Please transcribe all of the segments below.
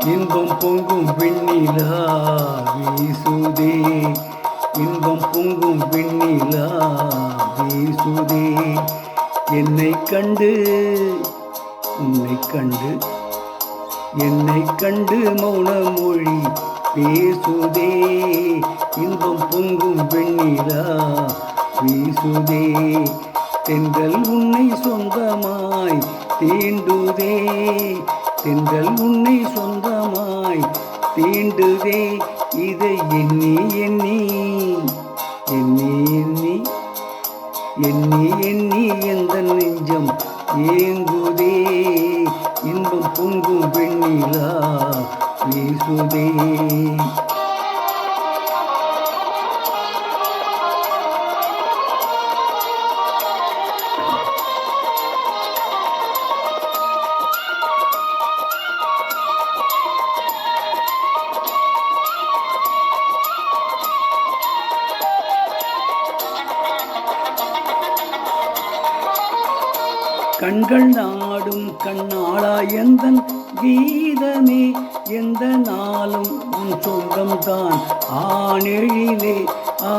இன்பம் பொங்கும் வெண்ணிலா வீசுதே, இன்பம் பொங்கும் வெண்ணிலா வீசுதே. என்னை கண்டு உன்னை கண்டு, என்னை கண்டு மௌன மொழி பேசுதே. இன்பம் பொங்கும் வெண்ணிலா வீசுதே. தென்றல் உன்னை சொந்தமாய் தீண்டுதே, தென்றல் உன்னை சொந்தமாய் தீண்டுதே. இதை எண்ணி எண்ணி எண்ணி எண்ணி எண்ணி எண்ணி எந்த நெஞ்சம் ஏங்குதே. இன்பம் பொங்கும் வெண்ணிலா வீசுதே. கண்கள் நாடும் கண்ணாளா எந்தன் கீதமே, எந்த நாளும் உன் சொந்தம்தான் ஆனெழிலே. ஆ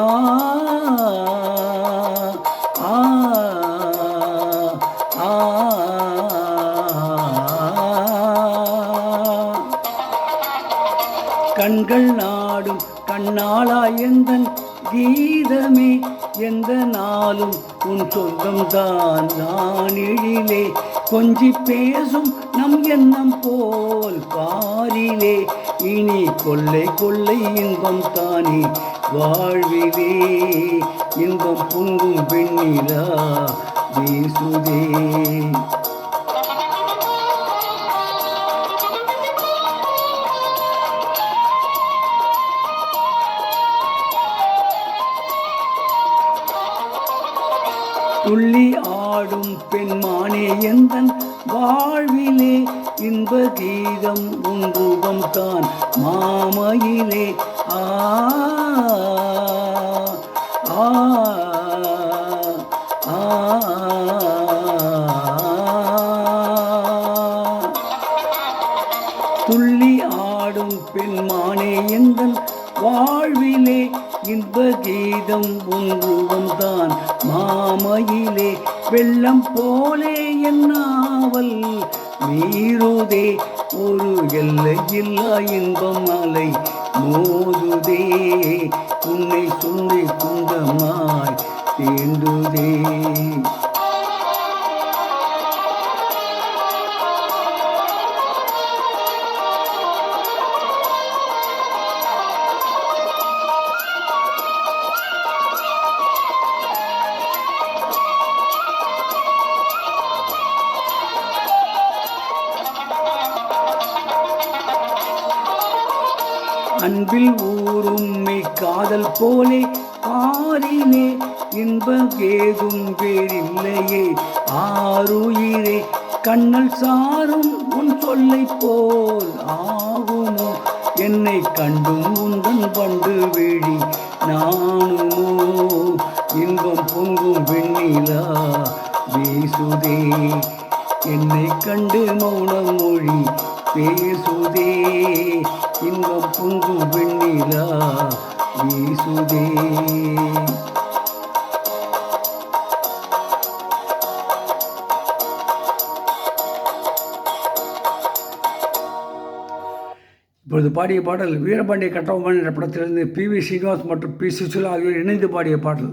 ஆ ஆ கண்கள் நாடும் கண்ணாளா எந்தன் கீதமே, எந்த நாளும் உன் சொந்தம்தான் நானிழிலே. கொஞ்சி பேசும் நம் எண்ணம் போல் பாரிலே, இனி கொள்ளை கொள்ளை இன்பம் தானே வாழ்விலே. இன்பம் பொங்கும் வெண்ணிலா வீசுதே. துள்ளி ஆடும் பெண்மானே எந்தன் வாழ்விலே, இன்ப கீதம் உன் ரூபம் தான் மாமையிலே. ஆ ஆ ஆ துள்ளி ஆடும் பெண்மானே எந்தன் வாழ்விலே, இன்ப கீதம் உன் ரூபம்தான் மாமையிலே. வெள்ளம் போலே என் நாவல் மீறுதே, ஒரு எல்லையில்லா இன்பம் அலை மோதுதே. உன்னை சுண்டி குந்தமாய் தீண்டுதே. அன்பில் ஊறும் மெய் காதல் போலே பாரிலே, இன்பம் ஏதும் வேறில்லையே ஆருயிரே. கண்ணல் சாரும் உன் சொல்லை போல் ஆகுமோ, என்னை கண்டும் உந்தன் பண்டு விழி நானுமோ. இன்பம் பொங்கும் வெண்ணிலா வீசுதே, என்னை கண்டு மௌனம் மொழி பேசுதே. இன்பம் பொங்கும் வெண்ணிலா வீசுதே. இப்பொழுது பாடிய பாடல் வீரபாண்டிய கட்டபொம்மன் என்ற படத்திலிருந்து பி.வி. ஸ்ரீனிவாஸ் மற்றும் பி. சுசிலா ஆகியோர் இணைந்து பாடிய பாடல்.